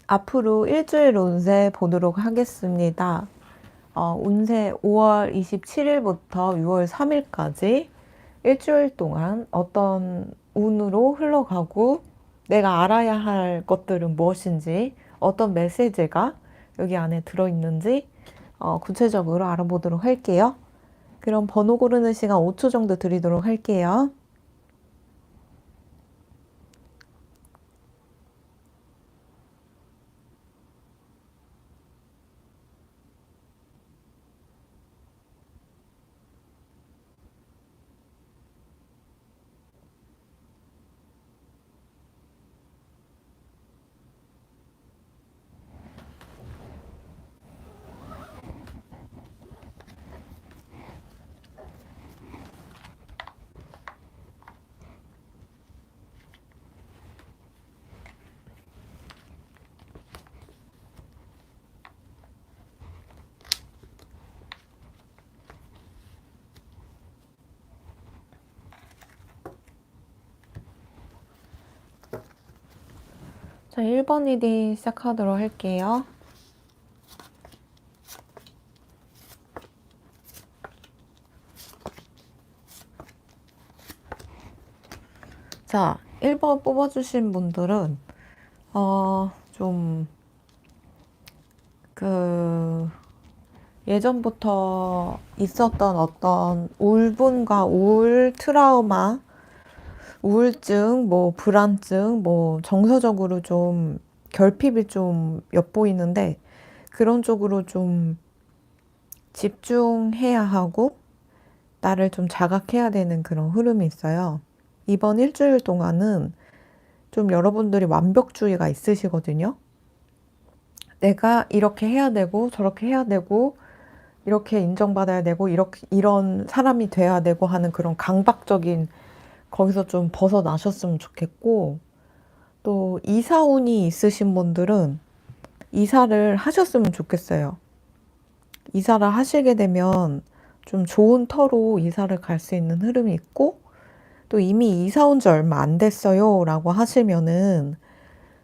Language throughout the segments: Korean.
앞으로 일주일 운세 보도록 하겠습니다. 운세 5월 27일부터 6월 3일까지 일주일 동안 어떤 운으로 흘러가고 내가 알아야 할 것들은 무엇인지, 어떤 메시지가 여기 안에 들어있는지 구체적으로 알아보도록 할게요. 그럼 번호 고르는 시간 5초 정도 드리도록 할게요. 자, 1번 리딩 시작하도록 할게요. 자, 1번 뽑아주신 분들은 좀 예전부터 있었던 어떤 울분과 우울, 트라우마, 우울증, 뭐 불안증, 뭐 정서적으로 좀 결핍이 좀 엿보이는데 그런 쪽으로 좀 집중해야 하고 나를 좀 자각해야 되는 그런 흐름이 있어요. 이번 일주일 동안은 좀 여러분들이 완벽주의가 있으시거든요. 내가 이렇게 해야 되고 저렇게 해야 되고 이렇게 인정받아야 되고 이런 사람이 돼야 되고 하는 그런 강박적인 거기서 좀 벗어나셨으면 좋겠고, 또 이사운이 있으신 분들은 이사를 하셨으면 좋겠어요. 이사를 하시게 되면 좀 좋은 터로 이사를 갈 수 있는 흐름이 있고, 또 이미 이사 온 지 얼마 안 됐어요 라고 하시면은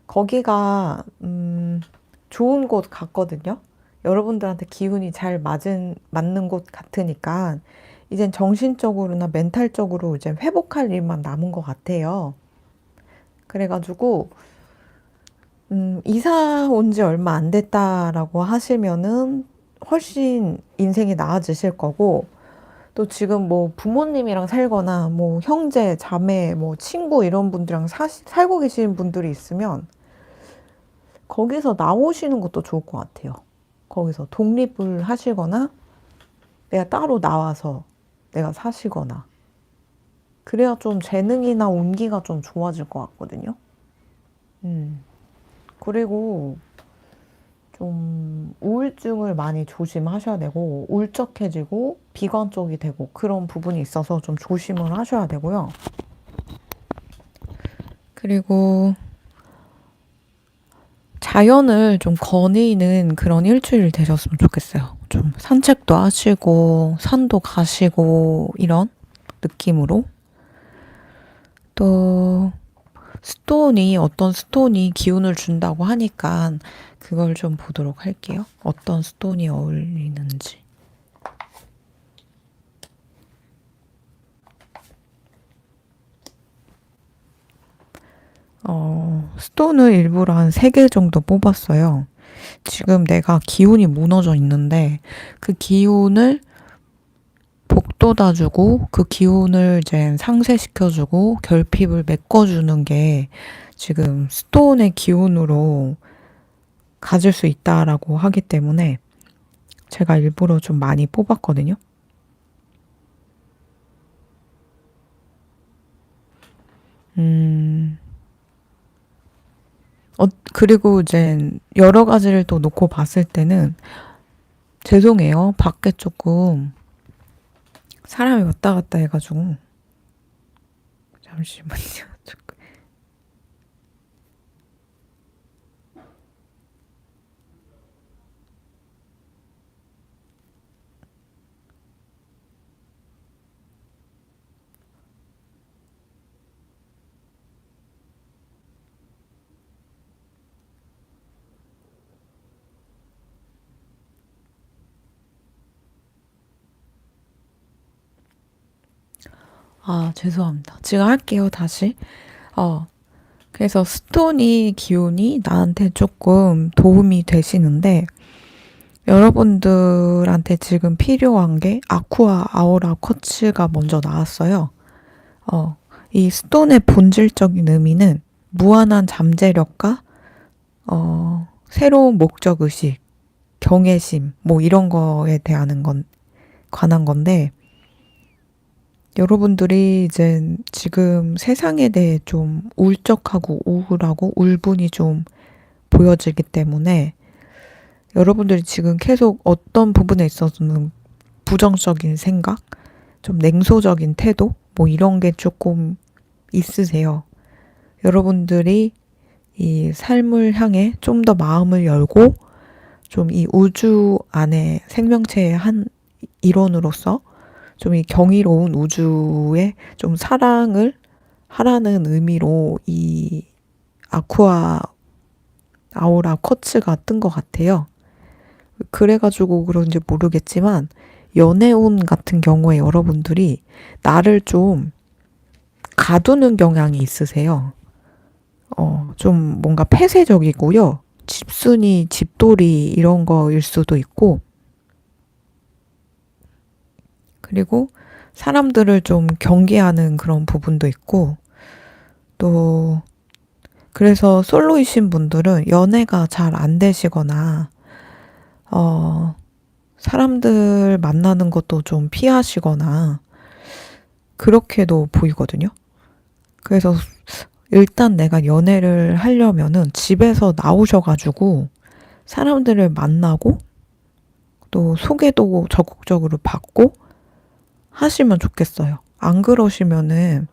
거기가 좋은 곳 같거든요. 여러분들한테 기운이 잘 맞는 곳 같으니까 이젠 정신적으로나 멘탈적으로 이제 회복할 일만 남은 것 같아요. 그래가지고 이사 온 지 얼마 안 됐다라고 하시면은 훨씬 인생이 나아지실 거고, 또 지금 뭐 부모님이랑 살거나 뭐 형제, 자매, 뭐 친구 이런 분들이랑 살고 계시는 분들이 있으면 거기서 나오시는 것도 좋을 것 같아요. 거기서 독립을 하시거나 내가 따로 나와서 내가 사시거나 그래야 좀 재능이나 운기가 좀 좋아질 것 같거든요. 그리고 좀 우울증을 많이 조심하셔야 되고 울적해지고 비관적이 되고 그런 부분이 있어서 좀 조심을 하셔야 되고요. 그리고 자연을 좀 거니는 그런 일주일 되셨으면 좋겠어요. 좀 산책도 하시고 산도 가시고 이런 느낌으로. 또 어떤 스톤이 기운을 준다고 하니까 그걸 좀 보도록 할게요. 어떤 스톤이 어울리는지. 스톤을 일부러 한 3개 정도 뽑았어요. 지금 내가 기운이 무너져 있는데 그 기운을 복돋아주고 그 기운을 이제 상쇄시켜주고 결핍을 메꿔주는 게 지금 스톤의 기운으로 가질 수 있다라고 하기 때문에 제가 일부러 좀 많이 뽑았거든요. 그리고 이제 여러 가지를 또 놓고 봤을 때는 죄송해요. 밖에 조금 사람이 왔다 갔다 해가지고 잠시만요. 아, 죄송합니다. 지금 할게요, 다시. 어, 그래서 스톤이 기운이 나한테 조금 도움이 되시는데, 여러분들한테 지금 필요한 게 아쿠아 아우라 쿼츠가 먼저 나왔어요. 어, 이 스톤의 본질적인 의미는 무한한 잠재력과 새로운 목적 의식, 경외심, 뭐 이런 거에 대한 관한 건데, 여러분들이 이제 지금 세상에 대해 좀 울적하고 우울하고 울분이 좀 보여지기 때문에 여러분들이 지금 계속 어떤 부분에 있어서는 부정적인 생각, 좀 냉소적인 태도, 뭐 이런 게 조금 있으세요. 여러분들이 이 삶을 향해 좀 더 마음을 열고 좀 이 우주 안에 생명체의 한 일원으로서 좀 이 경이로운 우주에 좀 사랑을 하라는 의미로 이 아쿠아 아우라 쿼츠가 뜬 것 같아요. 그래가지고 그런지 모르겠지만 연애운 같은 경우에 여러분들이 나를 좀 가두는 경향이 있으세요. 좀 뭔가 폐쇄적이고요. 집순이, 집돌이 이런 거일 수도 있고, 그리고 사람들을 좀 경계하는 그런 부분도 있고, 또, 그래서 솔로이신 분들은 연애가 잘 안 되시거나, 어, 사람들 만나는 것도 좀 피하시거나, 그렇게도 보이거든요. 그래서 일단 내가 연애를 하려면은 집에서 나오셔가지고 사람들을 만나고 또 소개도 적극적으로 받고 하시면 좋겠어요. 안 그러시면은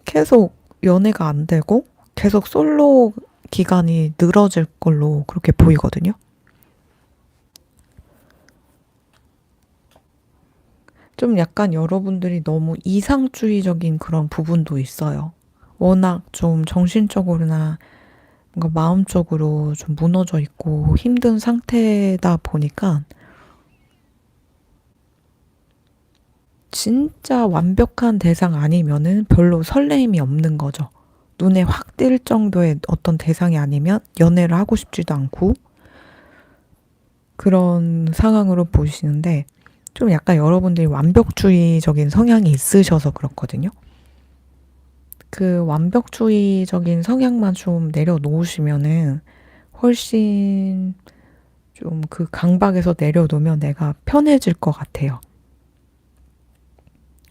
계속 연애가 안 되고 계속 솔로 기간이 늘어질 걸로 그렇게 보이거든요. 좀 약간 여러분들이 너무 이상주의적인 그런 부분도 있어요. 워낙 좀 정신적으로나 뭔가 마음적으로 좀 무너져 있고 힘든 상태다 보니까 진짜 완벽한 대상 아니면은 별로 설레임이 없는 거죠. 눈에 확 띌 정도의 어떤 대상이 아니면 연애를 하고 싶지도 않고 그런 상황으로 보시는데 좀 약간 여러분들이 완벽주의적인 성향이 있으셔서 그렇거든요. 그 완벽주의적인 성향만 좀 내려놓으시면은 훨씬 좀 그 강박에서 내려놓으면 내가 편해질 것 같아요.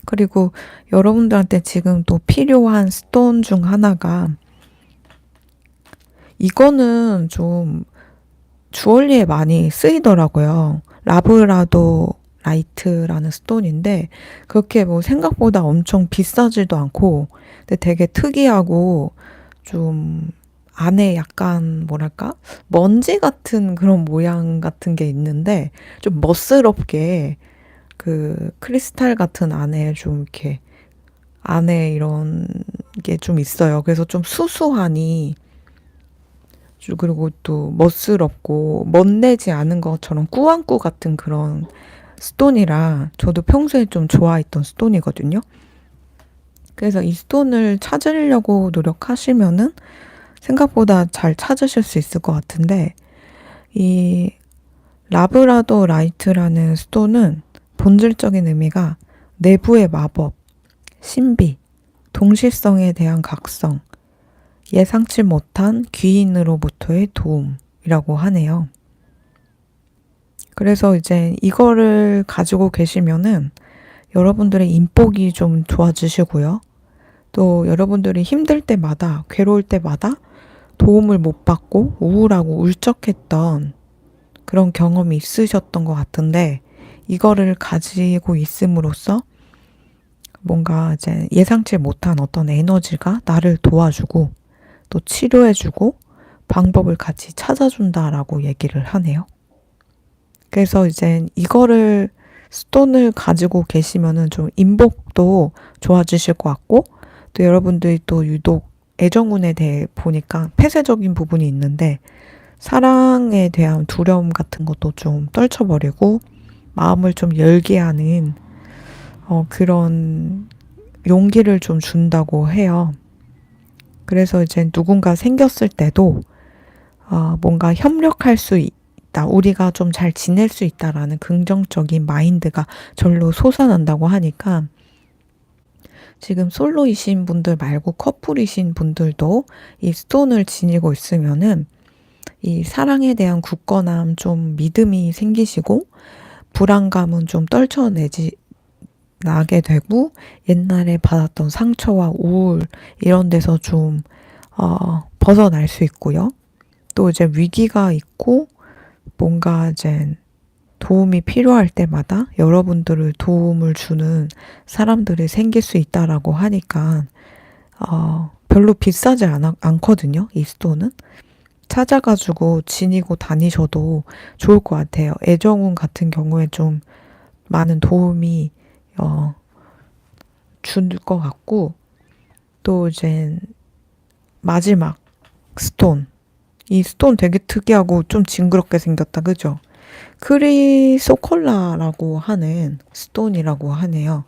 그리고 여러분들한테 지금 또 필요한 스톤 중 하나가 이거는 좀 주얼리에 많이 쓰이더라고요. 라브라도 라이트라는 스톤인데 그렇게 뭐 생각보다 엄청 비싸지도 않고 근데 되게 특이하고 좀 안에 약간 뭐랄까 먼지 같은 그런 모양 같은 게 있는데 좀 멋스럽게 그 크리스탈 같은 안에 좀 이렇게 안에 이런 게 좀 있어요. 그래서 좀 수수하니 그리고 또 멋스럽고 멋내지 않은 것처럼 꾸안꾸 같은 그런 스톤이라 저도 평소에 좀 좋아했던 스톤이거든요. 그래서 이 스톤을 찾으려고 노력하시면은 생각보다 잘 찾으실 수 있을 것 같은데 이 라브라도 라이트라는 스톤은 본질적인 의미가 내부의 마법, 신비, 동시성에 대한 각성, 예상치 못한 귀인으로부터의 도움이라고 하네요. 그래서 이제 이거를 가지고 계시면은 여러분들의 인복이 좀 좋아지시고요. 또 여러분들이 힘들 때마다, 괴로울 때마다 도움을 못 받고 우울하고 울적했던 그런 경험이 있으셨던 것 같은데 이거를 가지고 있음으로써 뭔가 이제 예상치 못한 어떤 에너지가 나를 도와주고 또 치료해주고 방법을 같이 찾아준다라고 얘기를 하네요. 그래서 이제 이거를 스톤을 가지고 계시면은 좀 인복도 좋아지실 것 같고 또 여러분들이 또 유독 애정운에 대해 보니까 폐쇄적인 부분이 있는데 사랑에 대한 두려움 같은 것도 좀 떨쳐버리고 마음을 좀 열게 하는 그런 용기를 좀 준다고 해요. 그래서 이제 누군가 생겼을 때도 뭔가 협력할 수 있다. 우리가 좀 잘 지낼 수 있다라는 긍정적인 마인드가 절로 솟아난다고 하니까 지금 솔로이신 분들 말고 커플이신 분들도 이 스톤을 지니고 있으면은 이 사랑에 대한 굳건함, 좀 믿음이 생기시고 불안감은 좀 떨쳐내지 나게 되고 옛날에 받았던 상처와 우울 이런 데서 좀 벗어날 수 있고요. 또 이제 위기가 있고 뭔가 이제 도움이 필요할 때마다 여러분들을 도움을 주는 사람들이 생길 수 있다라고 하니까 별로 비싸지 않거든요. 이 스톤은. 찾아가지고 지니고 다니셔도 좋을 것 같아요. 애정운 같은 경우에 좀 많은 도움이 줄 것 같고 또 이제 마지막 스톤. 이 스톤 되게 특이하고 좀 징그럽게 생겼다. 그죠? 크리소콜라라고 하는 스톤이라고 하네요.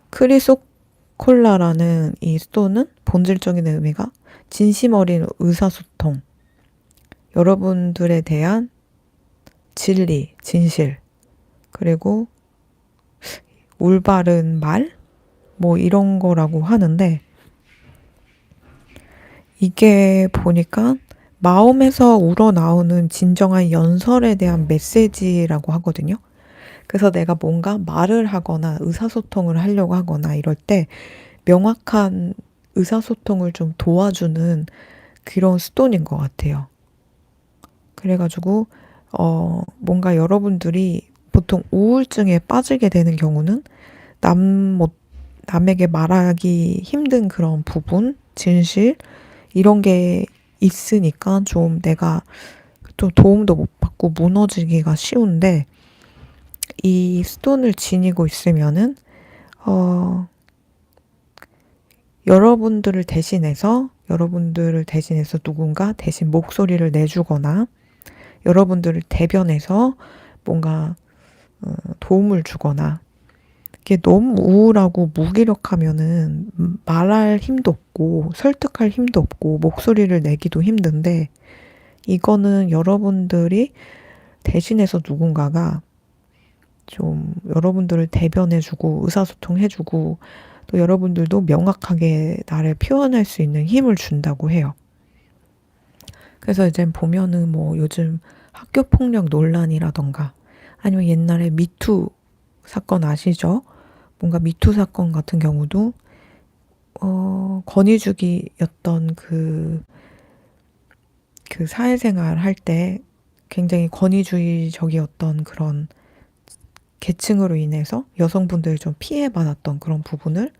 크리소콜라라는 이 스톤은 본질적인 의미가 진심 어린 의사소통, 여러분들에 대한 진리, 진실, 그리고 올바른 말? 뭐 이런 거라고 하는데 이게 보니까 마음에서 우러나오는 진정한 연설에 대한 메시지라고 하거든요. 그래서 내가 뭔가 말을 하거나 의사소통을 하려고 하거나 이럴 때 명확한 의사소통을 좀 도와주는 그런 스톤인 것 같아요. 그래가지고, 뭔가 여러분들이 보통 우울증에 빠지게 되는 경우는 뭐, 남에게 말하기 힘든 그런 부분, 진실, 이런 게 있으니까 좀 내가 또 도움도 못 받고 무너지기가 쉬운데, 이 스톤을 지니고 있으면은, 어, 여러분들을 대신해서 누군가 대신 목소리를 내주거나, 여러분들을 대변해서 뭔가 도움을 주거나, 이게 너무 우울하고 무기력하면은 말할 힘도 없고 설득할 힘도 없고 목소리를 내기도 힘든데 이거는 여러분들이 대신해서 누군가가 좀 여러분들을 대변해주고 의사소통해주고 또 여러분들도 명확하게 나를 표현할 수 있는 힘을 준다고 해요. 그래서 이제 보면은 뭐 요즘 학교폭력 논란이라던가 아니면 옛날에 미투 사건 아시죠? 뭔가 미투 사건 같은 경우도 권위주기였던 그 사회생활 할 때 굉장히 권위주의적이었던 그런 계층으로 인해서 여성분들이 좀 피해받았던 그런 부분을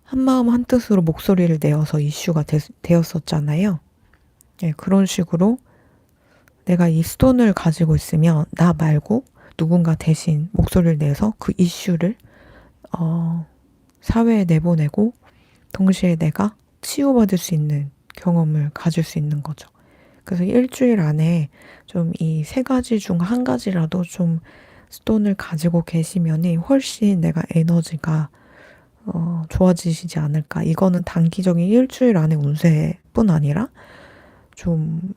한마음 한뜻으로 목소리를 내어서 이슈가 되었었잖아요. 예, 그런 식으로 내가 이 스톤을 가지고 있으면 나 말고 누군가 대신 목소리를 내서 그 이슈를 사회에 내보내고 동시에 내가 치유받을 수 있는 경험을 가질 수 있는 거죠. 그래서 일주일 안에 좀 이 세 가지 중 한 가지라도 좀 스톤을 가지고 계시면 훨씬 내가 에너지가 좋아지시지 않을까. 이거는 단기적인 일주일 안의 운세뿐 아니라 좀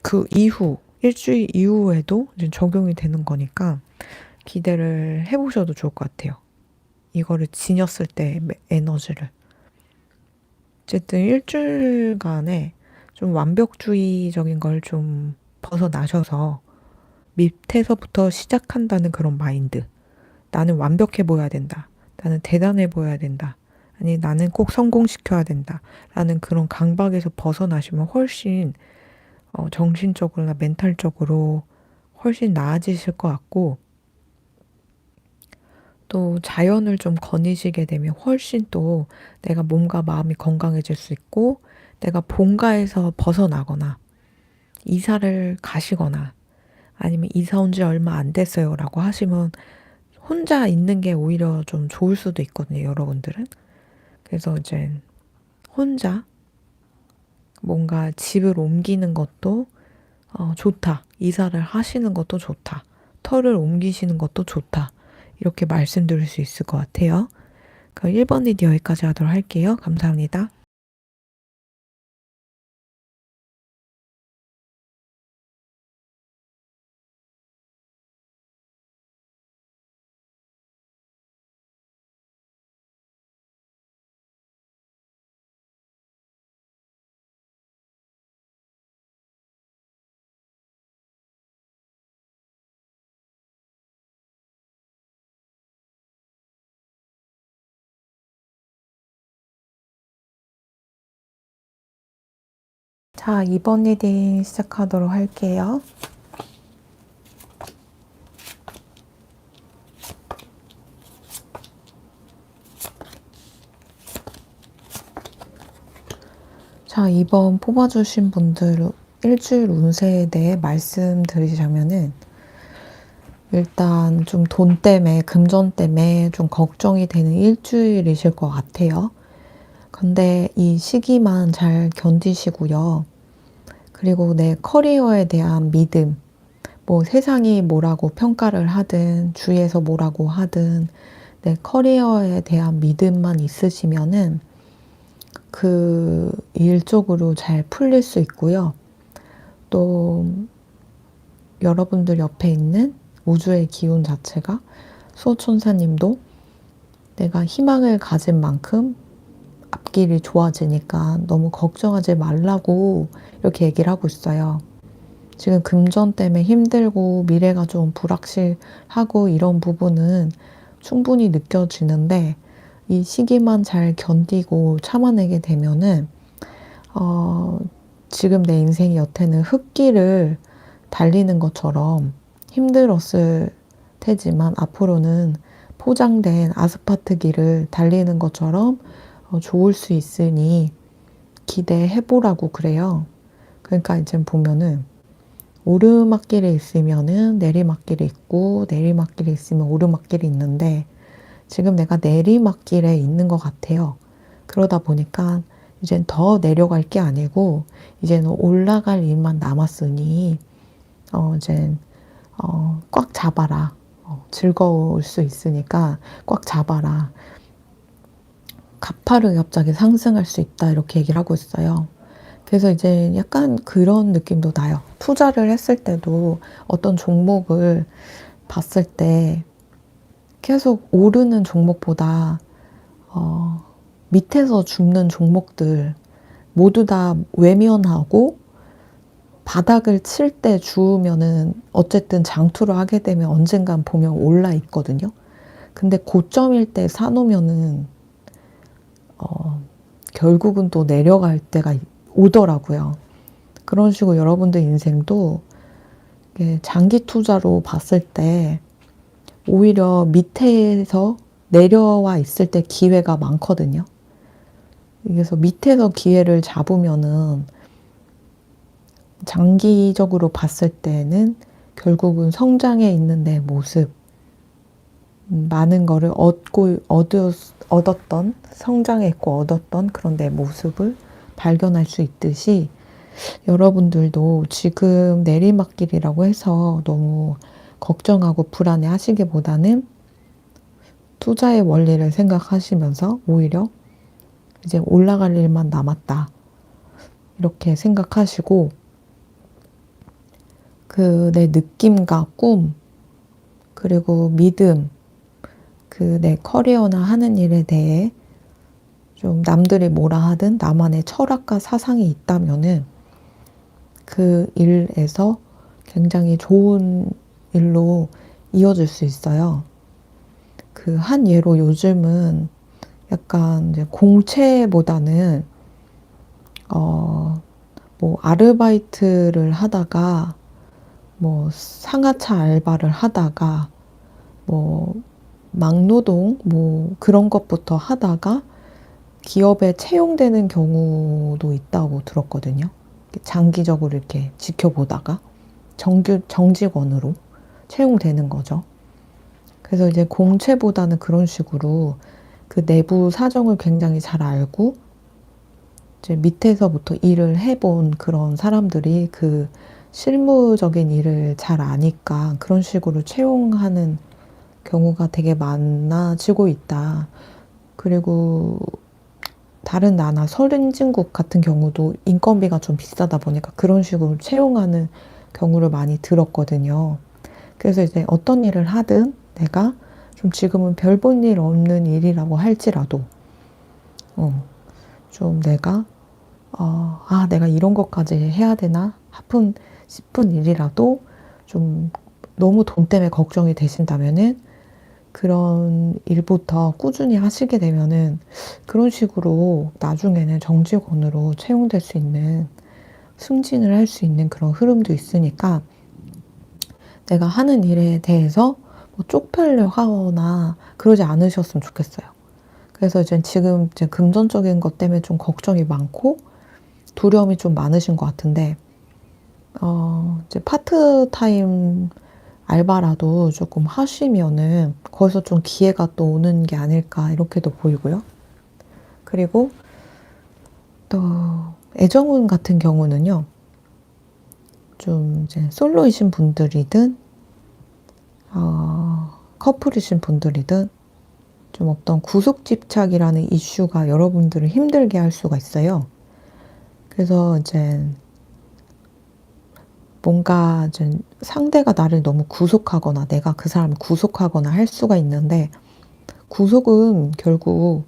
그 이후 일주일 이후에도 이제 적용이 되는 거니까 기대를 해보셔도 좋을 것 같아요. 이거를 지녔을 때 에너지를. 어쨌든 일주일간에 좀 완벽주의적인 걸 좀 벗어나셔서 밑에서부터 시작한다는 그런 마인드. 나는 완벽해 보여야 된다. 나는 대단해 보여야 된다. 아니, 나는 꼭 성공시켜야 된다. 라는 그런 강박에서 벗어나시면 훨씬 정신적으로나 멘탈적으로 훨씬 나아지실 것 같고 또 자연을 좀 거니시게 되면 훨씬 또 내가 몸과 마음이 건강해질 수 있고 내가 본가에서 벗어나거나 이사를 가시거나 아니면 이사 온 지 얼마 안 됐어요 라고 하시면 혼자 있는 게 오히려 좀 좋을 수도 있거든요, 여러분들은. 그래서 이제 혼자 뭔가 집을 옮기는 것도 좋다. 이사를 하시는 것도 좋다. 터를 옮기시는 것도 좋다. 이렇게 말씀드릴 수 있을 것 같아요. 그럼 1번 리드 여기까지 하도록 할게요. 감사합니다. 자, 2번 리딩 시작하도록 할게요. 자, 2번 뽑아주신 분들 일주일 운세에 대해 말씀드리자면은 일단 좀 돈 때문에, 금전 때문에 좀 걱정이 되는 일주일이실 것 같아요. 근데 이 시기만 잘 견디시고요. 그리고 내 커리어에 대한 믿음, 뭐 세상이 뭐라고 평가를 하든 주위에서 뭐라고 하든 내 커리어에 대한 믿음만 있으시면은 그 일 쪽으로 잘 풀릴 수 있고요. 또 여러분들 옆에 있는 우주의 기운 자체가 수호천사님도 내가 희망을 가진 만큼 앞길이 좋아지니까 너무 걱정하지 말라고 이렇게 얘기를 하고 있어요. 지금 금전 때문에 힘들고 미래가 좀 불확실하고 이런 부분은 충분히 느껴지는데 이 시기만 잘 견디고 참아내게 되면은 지금 내 인생의 여태는 흙길을 달리는 것처럼 힘들었을 테지만 앞으로는 포장된 아스팔트 길을 달리는 것처럼 좋을 수 있으니 기대해보라고 그래요. 그러니까 이제 보면은 오르막길에 있으면은 내리막길이 있고 내리막길에 있으면 오르막길이 있는데 지금 내가 내리막길에 있는 것 같아요. 그러다 보니까 이젠 더 내려갈 게 아니고 이제는 올라갈 일만 남았으니 이젠 꽉 잡아라. 즐거울 수 있으니까 꽉 잡아라. 가파르게 갑자기 상승할 수 있다 이렇게 얘기를 하고 있어요. 그래서 이제 약간 그런 느낌도 나요. 투자를 했을 때도 어떤 종목을 봤을 때 계속 오르는 종목보다 밑에서 죽는 종목들 모두 다 외면하고 바닥을 칠 때 주우면은 어쨌든 장투를 하게 되면 언젠간 보면 올라 있거든요. 근데 고점일 때 사놓으면은 결국은 또 내려갈 때가 오더라고요. 그런 식으로 여러분들 인생도 장기 투자로 봤을 때 오히려 밑에서 내려와 있을 때 기회가 많거든요. 그래서 밑에서 기회를 잡으면은 장기적으로 봤을 때는 결국은 성장해 있는 내 모습, 많은 거를 얻었던, 성장했고 얻었던 그런 내 모습을 발견할 수 있듯이 여러분들도 지금 내리막길이라고 해서 너무 걱정하고 불안해 하시기보다는 투자의 원리를 생각하시면서 오히려 이제 올라갈 일만 남았다. 이렇게 생각하시고 그 내 느낌과 꿈 그리고 믿음 그 내 커리어나 하는 일에 대해 좀 남들이 뭐라 하든 나만의 철학과 사상이 있다면은 그 일에서 굉장히 좋은 일로 이어질 수 있어요. 그 한 예로 요즘은 약간 이제 공채보다는 뭐 아르바이트를 하다가 뭐 상하차 알바를 하다가 뭐 막노동 뭐 그런 것부터 하다가 기업에 채용되는 경우도 있다고 들었거든요. 장기적으로 이렇게 지켜보다가 정직원으로 채용되는 거죠. 그래서 이제 공채보다는 그런 식으로 그 내부 사정을 굉장히 잘 알고 이제 밑에서부터 일을 해본 그런 사람들이 그 실무적인 일을 잘 아니까 그런 식으로 채용하는 경우가 되게 많아지고 있다. 그리고 다른 나나 선진국 같은 경우도 인건비가 좀 비싸다 보니까 그런 식으로 채용하는 경우를 많이 들었거든요. 그래서 이제 어떤 일을 하든 내가 좀 지금은 별 볼 일 없는 일이라고 할지라도, 좀 내가, 내가 이런 것까지 해야 되나? 싶은 일이라도 좀 너무 돈 때문에 걱정이 되신다면은 그런 일부터 꾸준히 하시게 되면은 그런 식으로 나중에는 정직원으로 채용될 수 있는, 승진을 할 수 있는 그런 흐름도 있으니까 내가 하는 일에 대해서 뭐 쪽팔려 하거나 그러지 않으셨으면 좋겠어요. 그래서 이제 지금 이제 금전적인 것 때문에 좀 걱정이 많고 두려움이 좀 많으신 것 같은데, 이제 파트타임 알바라도 조금 하시면은 거기서 좀 기회가 또 오는 게 아닐까 이렇게도 보이고요. 그리고 또 애정운 같은 경우는요, 좀 이제 솔로이신 분들이든 커플이신 분들이든 좀 어떤 구속 집착이라는 이슈가 여러분들을 힘들게 할 수가 있어요. 그래서 이제 뭔가 이제 상대가 나를 너무 구속하거나 내가 그 사람을 구속하거나 할 수가 있는데, 구속은 결국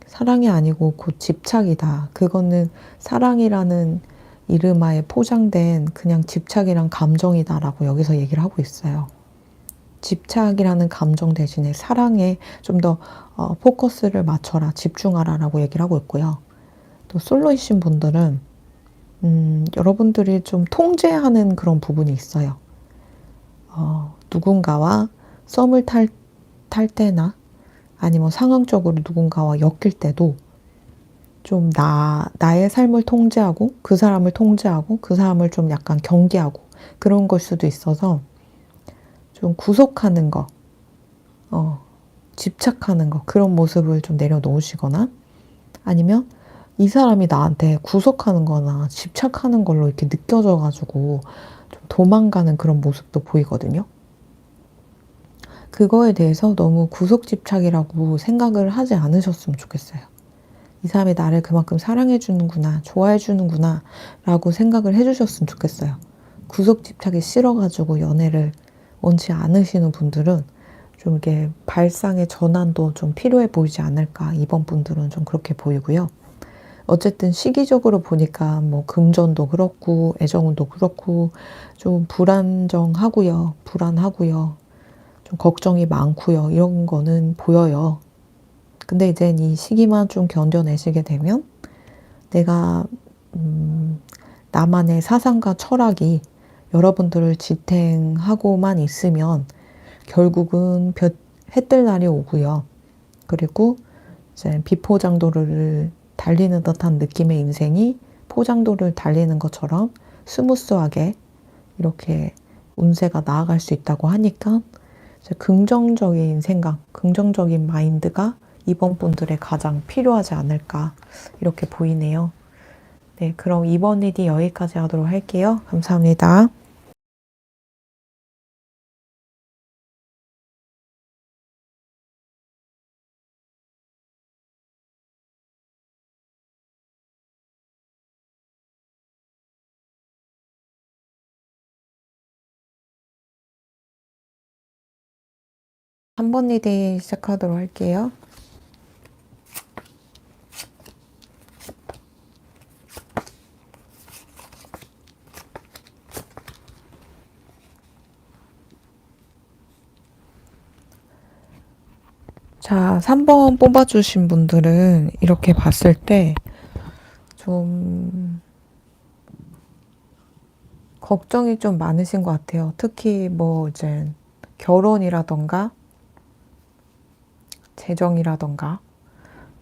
사랑이 아니고 곧 집착이다. 그거는 사랑이라는 이름하에 포장된 그냥 집착이란 감정이다라고 여기서 얘기를 하고 있어요. 집착이라는 감정 대신에 사랑에 좀 더 포커스를 맞춰라, 집중하라라고 얘기를 하고 있고요. 또 솔로이신 분들은 여러분들이 좀 통제하는 그런 부분이 있어요. 누군가와 썸을 탈 때나 아니면 상황적으로 누군가와 엮일 때도 좀 나의 삶을 통제하고 그 사람을 통제하고 그 사람을 좀 약간 경계하고 그런 걸 수도 있어서 좀 구속하는 거, 집착하는 거, 그런 모습을 좀 내려놓으시거나 아니면 이 사람이 나한테 구속하는 거나 집착하는 걸로 이렇게 느껴져가지고 좀 도망가는 그런 모습도 보이거든요. 그거에 대해서 너무 구속 집착이라고 생각을 하지 않으셨으면 좋겠어요. 이 사람이 나를 그만큼 사랑해주는구나, 좋아해주는구나 라고 생각을 해주셨으면 좋겠어요. 구속 집착이 싫어가지고 연애를 원치 않으시는 분들은 좀 이렇게 발상의 전환도 좀 필요해 보이지 않을까, 이번 분들은 좀 그렇게 보이고요. 어쨌든 시기적으로 보니까 뭐 금전도 그렇고 애정운도 그렇고 좀 불안정하고요. 불안하고요. 좀 걱정이 많고요. 이런 거는 보여요. 근데 이제 이 시기만 좀 견뎌내시게 되면 내가 나만의 사상과 철학이 여러분들을 지탱하고만 있으면 결국은 해뜰 날이 오고요. 그리고 이제 비포장도를 달리는 듯한 느낌의 인생이 포장도를 달리는 것처럼 스무스하게 이렇게 운세가 나아갈 수 있다고 하니까 이제 긍정적인 생각, 긍정적인 마인드가 이번 분들의 가장 필요하지 않을까 이렇게 보이네요. 네, 그럼 이번 리딩 여기까지 하도록 할게요. 감사합니다. 한 번 리딩 시작하도록 할게요. 자, 3번 뽑아주신 분들은 이렇게 봤을 때 좀 걱정이 좀 많으신 것 같아요. 특히 뭐 이제 결혼이라던가 재정이라던가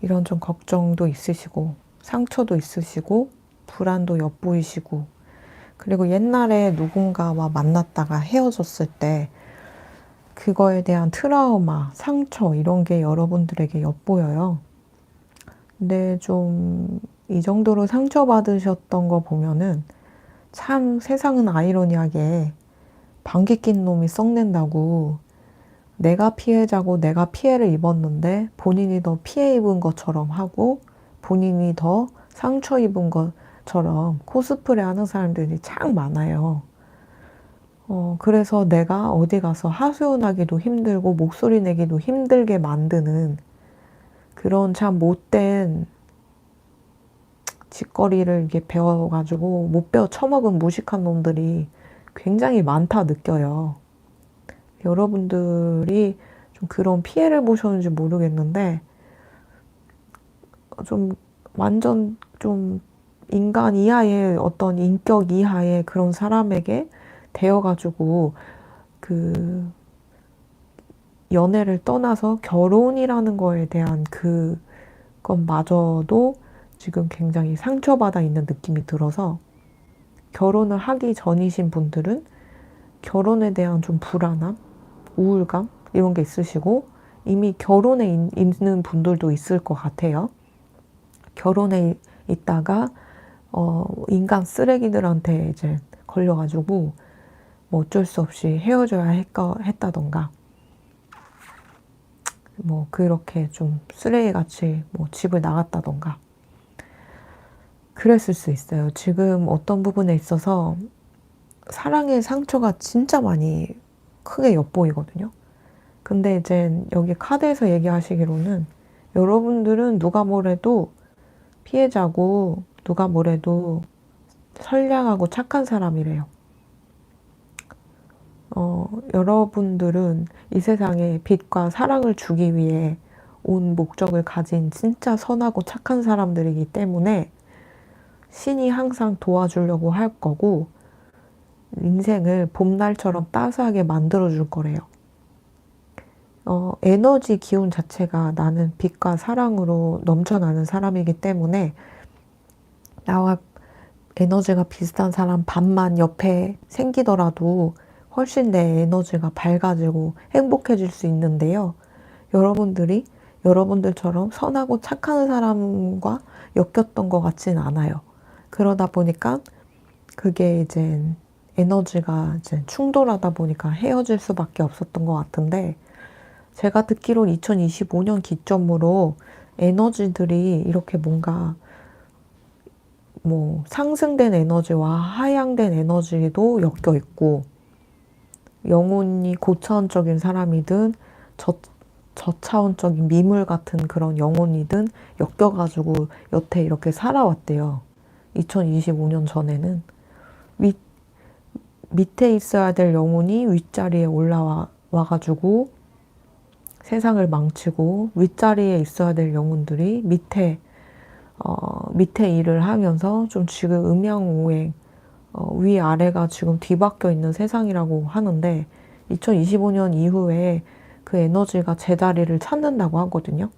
이런 좀 걱정도 있으시고 상처도 있으시고 불안도 엿보이시고, 그리고 옛날에 누군가와 만났다가 헤어졌을 때 그거에 대한 트라우마, 상처 이런 게 여러분들에게 엿보여요. 근데 좀 이 정도로 상처받으셨던 거 보면은 참 세상은 아이러니하게 방귀 낀 놈이 썩낸다고 내가 피해자고 내가 피해를 입었는데 본인이 더 피해 입은 것처럼 하고 본인이 더 상처 입은 것처럼 코스프레 하는 사람들이 참 많아요. 그래서 내가 어디 가서 하소연하기도 힘들고 목소리 내기도 힘들게 만드는 그런 참 못된 짓거리를 이렇게 배워가지고 못 배워 처먹은 무식한 놈들이 굉장히 많다 느껴요. 여러분들이 좀 그런 피해를 보셨는지 모르겠는데 좀 완전 좀 인간 이하의 어떤 인격 이하의 그런 사람에게 되어가지고 그 연애를 떠나서 결혼이라는 거에 대한 그것마저도 지금 굉장히 상처받아 있는 느낌이 들어서 결혼을 하기 전이신 분들은 결혼에 대한 좀 불안함, 우울감 이런 게 있으시고 이미 결혼에 있는 분들도 있을 것 같아요. 결혼에 있다가 인간 쓰레기들한테 이제 걸려가지고 뭐 어쩔 수 없이 헤어져야 했다던가 뭐 그렇게 좀 쓰레기같이 뭐 집을 나갔다던가 그랬을 수 있어요. 지금 어떤 부분에 있어서 사랑의 상처가 진짜 많이 크게 엿보이거든요. 근데 이제 여기 카드에서 얘기하시기로는 여러분들은 누가 뭐래도 피해자고 누가 뭐래도 선량하고 착한 사람이래요. 여러분들은 이 세상에 빛과 사랑을 주기 위해 온 목적을 가진 진짜 선하고 착한 사람들이기 때문에 신이 항상 도와주려고 할 거고 인생을 봄날처럼 따스하게 만들어줄 거래요. 에너지 기운 자체가 나는 빛과 사랑으로 넘쳐나는 사람이기 때문에 나와 에너지가 비슷한 사람 반만 옆에 생기더라도 훨씬 내 에너지가 밝아지고 행복해질 수 있는데요. 여러분들이 여러분들처럼 선하고 착한 사람과 엮였던 것 같진 않아요. 그러다 보니까 그게 이제 에너지가 이제 충돌하다 보니까 헤어질 수밖에 없었던 것 같은데 제가 듣기로 2025년 기점으로 에너지들이 이렇게 뭔가 뭐 상승된 에너지와 하향된 에너지도 엮여 있고 영혼이 고차원적인 사람이든 저차원적인 미물 같은 그런 영혼이든 엮여가지고 여태 이렇게 살아왔대요. 2025년 전에는 밑에 있어야 될 영혼이 윗자리에 올라와가지고 세상을 망치고 윗자리에 있어야 될 영혼들이 밑에 일을 하면서 좀 지금 음양오행 위아래가 지금 뒤바뀌어 있는 세상이라고 하는데 2025년 이후에 그 에너지가 제자리를 찾는다고 하거든요.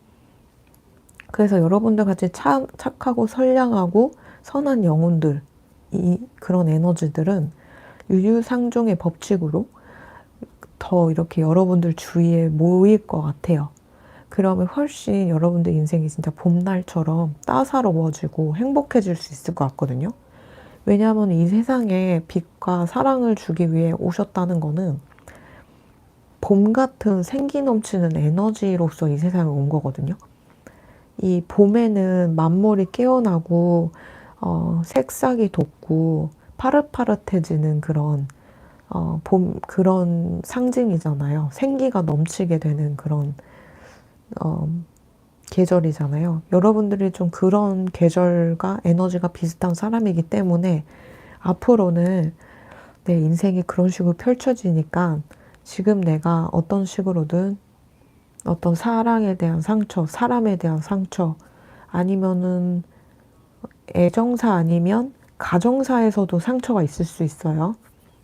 그래서 여러분들 같이 착하고 선량하고 선한 영혼들 그런 에너지들은 유유상종의 법칙으로 더 이렇게 여러분들 주위에 모일 것 같아요. 그러면 훨씬 여러분들 인생이 진짜 봄날처럼 따사로워지고 행복해질 수 있을 것 같거든요. 왜냐하면 이 세상에 빛과 사랑을 주기 위해 오셨다는 거는 봄 같은 생기 넘치는 에너지로서 이 세상에 온 거거든요. 이 봄에는 만물이 깨어나고 색싹이 돋고 파릇파릇해지는 그런 그런 상징이잖아요. 생기가 넘치게 되는 그런 계절이잖아요. 여러분들이 좀 그런 계절과 에너지가 비슷한 사람이기 때문에 앞으로는 내 인생이 그런 식으로 펼쳐지니까 지금 내가 어떤 식으로든 어떤 사랑에 대한 상처, 사람에 대한 상처, 아니면은 애정사 아니면 가정사에서도 상처가 있을 수 있어요.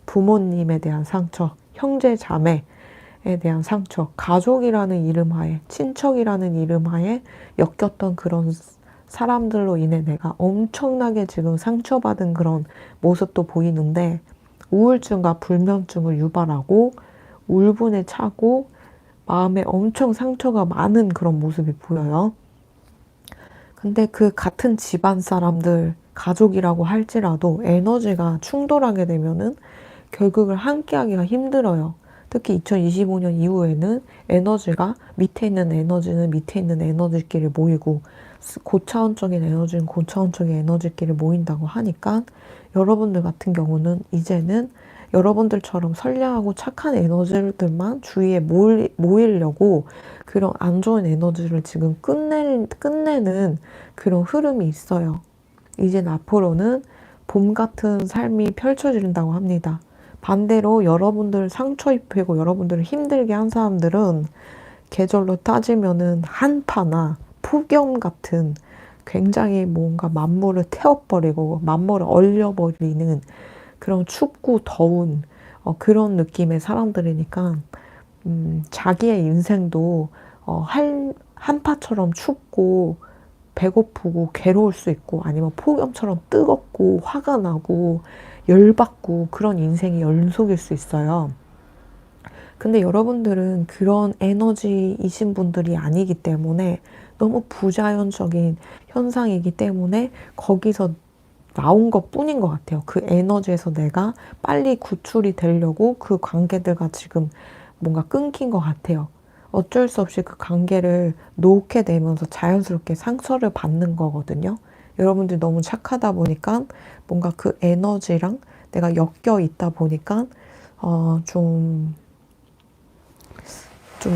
부모님에 대한 상처, 형제 자매에 대한 상처, 가족이라는 이름 하에, 친척이라는 이름 하에 엮였던 그런 사람들로 인해 내가 엄청나게 지금 상처받은 그런 모습도 보이는데 우울증과 불면증을 유발하고 울분에 차고 마음에 엄청 상처가 많은 그런 모습이 보여요. 근데 그 같은 집안 사람들, 가족이라고 할지라도 에너지가 충돌하게 되면은 결국을 함께 하기가 힘들어요. 특히 2025년 이후에는 에너지가 밑에 있는 에너지는 밑에 있는 에너지끼리 모이고 고차원적인 에너지는 고차원적인 에너지끼리 모인다고 하니까 여러분들 같은 경우는 이제는 여러분들처럼 선량하고 착한 에너지들만 주위에 모이려고 그런 안 좋은 에너지를 지금 끝내는 그런 흐름이 있어요. 이젠 앞으로는 봄 같은 삶이 펼쳐진다고 합니다. 반대로 여러분들 상처 입히고 여러분들을 힘들게 한 사람들은 계절로 따지면은 한파나 폭염 같은 굉장히 뭔가 만물을 태워버리고 만물을 얼려버리는 그런 춥고 더운 그런 느낌의 사람들이니까 자기의 인생도 한파처럼 춥고 배고프고 괴로울 수 있고 아니면 폭염처럼 뜨겁고 화가 나고 열받고 그런 인생이 연속일 수 있어요. 근데 여러분들은 그런 에너지이신 분들이 아니기 때문에 너무 부자연적인 현상이기 때문에 거기서 나온 것 뿐인 것 같아요. 그 에너지에서 내가 빨리 구출이 되려고 그 관계들과 지금 뭔가 끊긴 것 같아요. 어쩔 수 없이 그 관계를 놓게 되면서 자연스럽게 상처를 받는 거거든요. 여러분들이 너무 착하다 보니까 뭔가 그 에너지랑 내가 엮여 있다 보니까 좀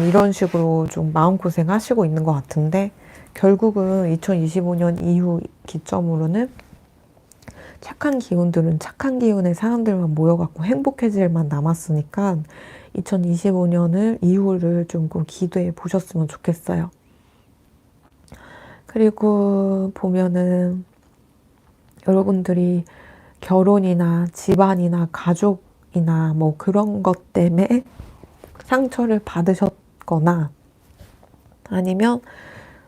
이런 식으로 좀 마음고생 하시고 있는 것 같은데 결국은 2025년 이후 기점으로는 착한 기운들은 착한 기운의 사람들만 모여갖고 행복해질만 남았으니까 2025년을 이후를 좀 기도해 보셨으면 좋겠어요. 그리고 보면은 여러분들이 결혼이나 집안이나 가족이나 뭐 그런 것 때문에 상처를 받으셨거나 아니면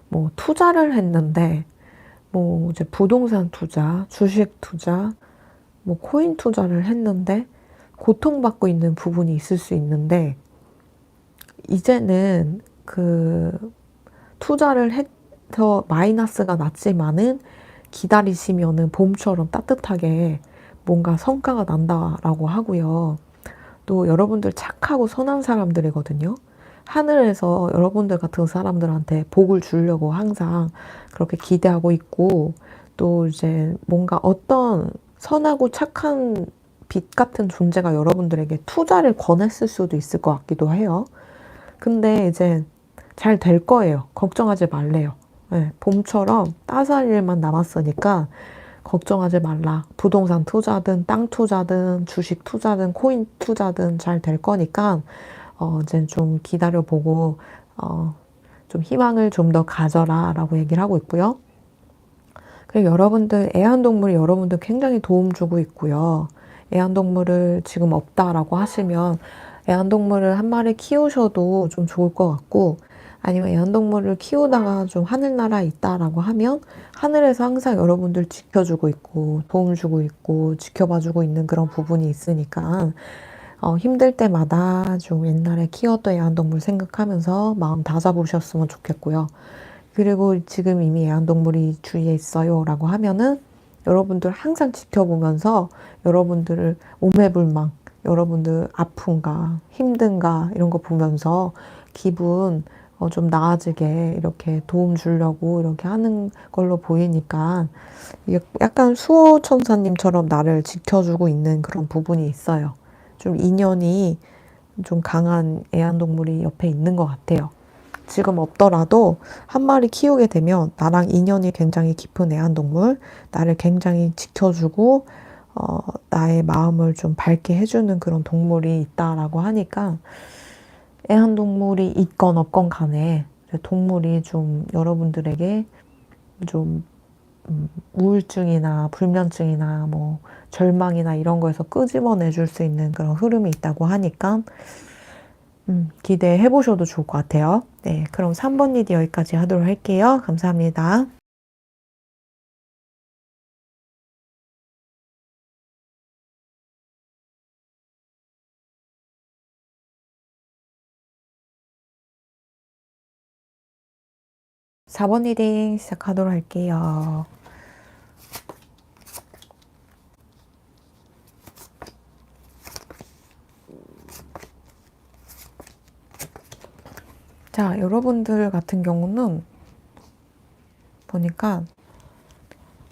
뭐 투자를 했는데 뭐 이제 부동산 투자, 주식 투자, 뭐 코인 투자를 했는데 고통받고 있는 부분이 있을 수 있는데 이제는 그 투자를 해서 마이너스가 났지만은 기다리시면은 봄처럼 따뜻하게 뭔가 성과가 난다라고 하고요. 또 여러분들 착하고 선한 사람들이거든요. 하늘에서 여러분들 같은 사람들한테 복을 주려고 항상 그렇게 기대하고 있고 또 이제 뭔가 어떤 선하고 착한 빛 같은 존재가 여러분들에게 투자를 권했을 수도 있을 것 같기도 해요. 근데 이제 잘 될 거예요. 걱정하지 말래요. 네, 봄처럼 따스한 일만 남았으니까 걱정하지 말라. 부동산 투자든 땅 투자든 주식 투자든 코인 투자든 잘 될 거니까 이제 좀 기다려보고 좀 희망을 좀 더 가져라 라고 얘기를 하고 있고요. 그리고 여러분들 애완동물이 여러분들 굉장히 도움 주고 있고요. 애완동물을 지금 없다라고 하시면 애완동물을 한 마리 키우셔도 좀 좋을 것 같고 아니면 애완동물을 키우다가 좀 하늘나라에 있다라고 하면 하늘에서 항상 여러분들 지켜주고 있고 도움 주고 있고 지켜봐주고 있는 그런 부분이 있으니까 힘들 때마다 좀 옛날에 키웠던 애완동물 생각하면서 마음 다잡으셨으면 좋겠고요. 그리고 지금 이미 애완동물이 주위에 있어요 라고 하면은 여러분들 항상 지켜보면서 여러분들을 오매불망 여러분들 아픈가 힘든가 이런 거 보면서 기분 좀 나아지게 이렇게 도움 주려고 이렇게 하는 걸로 보이니까 약간 수호천사님처럼 나를 지켜주고 있는 그런 부분이 있어요. 좀 인연이 좀 강한 애완동물이 옆에 있는 것 같아요. 지금 없더라도 한 마리 키우게 되면 나랑 인연이 굉장히 깊은 애완동물, 나를 굉장히 지켜주고 나의 마음을 좀 밝게 해주는 그런 동물이 있다라고 하니까 애완동물이 있건 없건 간에 동물이 좀 여러분들에게 좀 우울증이나 불면증이나 뭐 절망이나 이런 거에서 끄집어내 줄 수 있는 그런 흐름이 있다고 하니까 기대해 보셔도 좋을 것 같아요. 네, 그럼 3번 리드 여기까지 하도록 할게요. 감사합니다. (4번) 리딩 시작하도록 할게요. 자, 여러분들 같은 경우는 보니까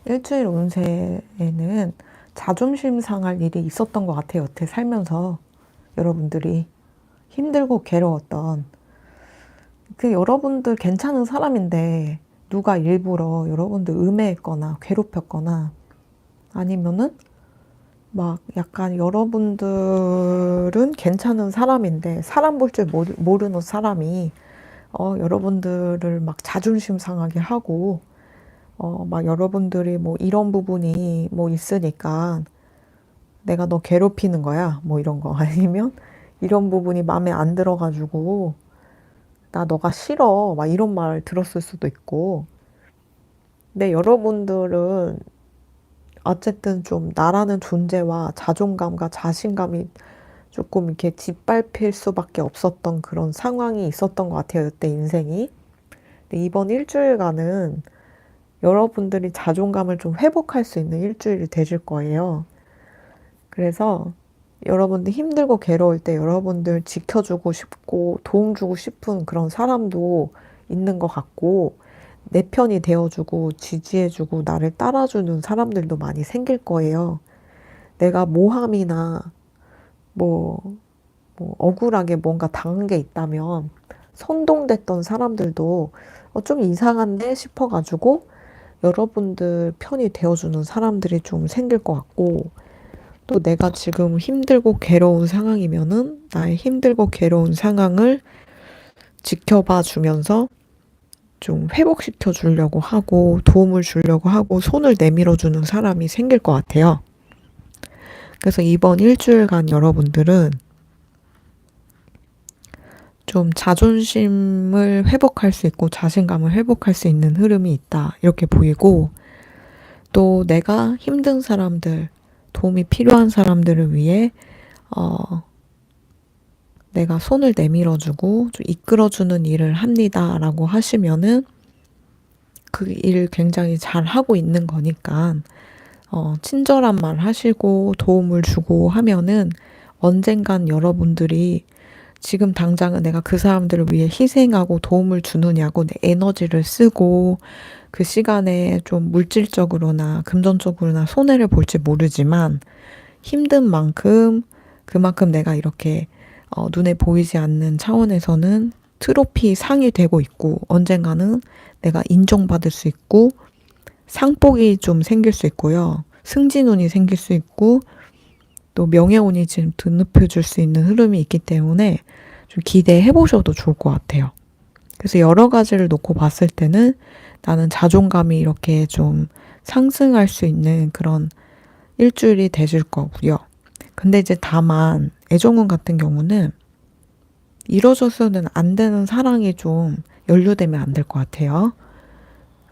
일주일 운세에는 자존심 상할 일이 있었던 것 같아요. 여태 살면서 여러분들이 힘들고 괴로웠던 그 여러분들 괜찮은 사람인데 누가 일부러 여러분들 음해했거나 괴롭혔거나 아니면은 막 약간 여러분들은 괜찮은 사람인데 사람 볼 줄 모르는 사람이 여러분들을 막 자존심 상하게 하고 막 여러분들이 뭐 이런 부분이 뭐 있으니까 내가 너 괴롭히는 거야 뭐 이런 거 아니면 이런 부분이 마음에 안 들어가지고 나 너가 싫어 막 이런 말 들었을 수도 있고 근데 여러분들은 어쨌든 좀 나라는 존재와 자존감과 자신감이 조금 이렇게 짓밟힐 수밖에 없었던 그런 상황이 있었던 것 같아요. 이때 인생이. 근데 이번 일주일간은 여러분들이 자존감을 좀 회복할 수 있는 일주일이 되실 거예요. 그래서 여러분들 힘들고 괴로울 때 여러분들 지켜주고 싶고 도움 주고 싶은 그런 사람도 있는 것 같고 내 편이 되어주고 지지해주고 나를 따라주는 사람들도 많이 생길 거예요. 내가 모함이나 뭐, 뭐 억울하게 뭔가 당한 게 있다면 선동됐던 사람들도 좀 이상한데 싶어가지고 여러분들 편이 되어주는 사람들이 좀 생길 것 같고 또 내가 지금 힘들고 괴로운 상황이면은 나의 힘들고 괴로운 상황을 지켜봐 주면서 좀 회복시켜 주려고 하고 도움을 주려고 하고 손을 내밀어 주는 사람이 생길 것 같아요. 그래서 이번 일주일간 여러분들은 좀 자존심을 회복할 수 있고 자신감을 회복할 수 있는 흐름이 있다. 이렇게 보이고 또 내가 힘든 사람들, 도움이 필요한 사람들을 위해 내가 손을 내밀어주고 좀 이끌어주는 일을 합니다라고 하시면은 그 일 굉장히 잘 하고 있는 거니까 친절한 말 하시고 도움을 주고 하면은 언젠간 여러분들이 지금 당장은 내가 그 사람들을 위해 희생하고 도움을 주느냐고 내 에너지를 쓰고 그 시간에 좀 물질적으로나 금전적으로나 손해를 볼지 모르지만 힘든 만큼 그만큼 내가 이렇게 눈에 보이지 않는 차원에서는 트로피 상이 되고 있고 언젠가는 내가 인정받을 수 있고 상복이 좀 생길 수 있고요. 승진운이 생길 수 있고 또 명예운이 지금 드높여줄 수 있는 흐름이 있기 때문에 좀 기대해 보셔도 좋을 것 같아요. 그래서 여러 가지를 놓고 봤을 때는 나는 자존감이 이렇게 좀 상승할 수 있는 그런 일주일이 되실 거고요. 근데 이제 다만 애정운 같은 경우는 이루어져서는 안 되는 사랑이 좀 연루되면 안 될 것 같아요.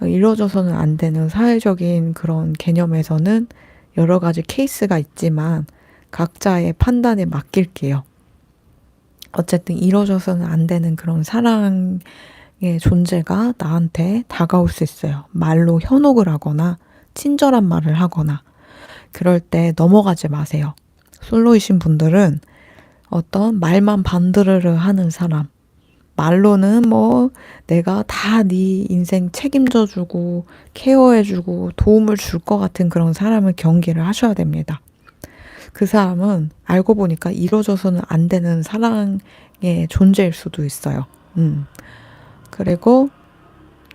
이루어져서는 안 되는 사회적인 그런 개념에서는 여러 가지 케이스가 있지만 각자의 판단에 맡길게요. 어쨌든 이루어져서는 안 되는 그런 사랑의 존재가 나한테 다가올 수 있어요. 말로 현혹을 하거나 친절한 말을 하거나 그럴 때 넘어가지 마세요. 솔로이신 분들은 어떤 말만 반드르르 하는 사람 말로는 뭐 내가 다 네 인생 책임져주고 케어해주고 도움을 줄 것 같은 그런 사람을 경계를 하셔야 됩니다. 그 사람은 알고 보니까 이루어져서는 안 되는 사랑의 존재일 수도 있어요. 그리고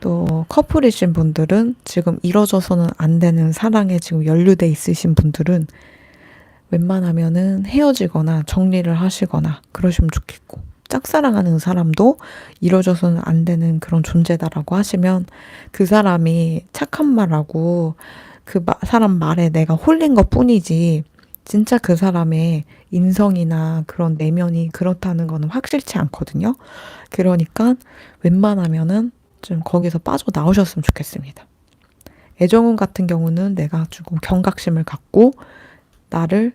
또 커플이신 분들은 지금 이루어져서는 안 되는 사랑에 지금 연루돼 있으신 분들은 웬만하면은 헤어지거나 정리를 하시거나 그러시면 좋겠고 짝사랑하는 사람도 이루어져서는 안 되는 그런 존재다라고 하시면 그 사람이 착한 말하고 그 사람 말에 내가 홀린 것 뿐이지 진짜 그 사람의 인성이나 그런 내면이 그렇다는 거는 확실치 않거든요. 그러니까 웬만하면은 좀 거기서 빠져나오셨으면 좋겠습니다. 애정운 같은 경우는 내가 조금 경각심을 갖고 나를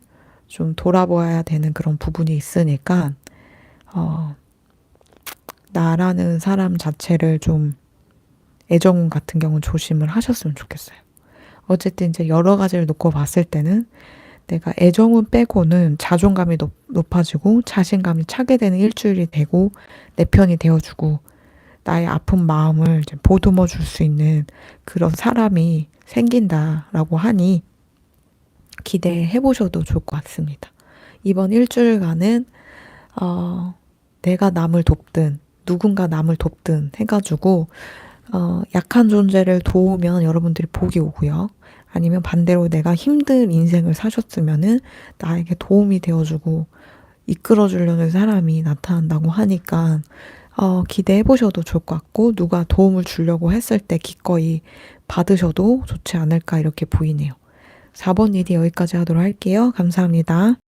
좀 돌아보아야 되는 그런 부분이 있으니까 나라는 사람 자체를 좀 애정운 같은 경우는 조심을 하셨으면 좋겠어요. 어쨌든 이제 여러 가지를 놓고 봤을 때는 내가 애정운 빼고는 자존감이 높아지고 자신감이 차게 되는 일주일이 되고 내 편이 되어주고 나의 아픈 마음을 이제 보듬어 줄 수 있는 그런 사람이 생긴다라고 하니 기대해 보셔도 좋을 것 같습니다. 이번 일주일간은 내가 남을 돕든 누군가 남을 돕든 해가지고 약한 존재를 도우면 여러분들이 복이 오고요. 아니면 반대로 내가 힘든 인생을 사셨으면은 나에게 도움이 되어주고 이끌어주려는 사람이 나타난다고 하니까 기대해 보셔도 좋을 것 같고 누가 도움을 주려고 했을 때 기꺼이 받으셔도 좋지 않을까 이렇게 보이네요. 4번 일이 여기까지 하도록 할게요. 감사합니다.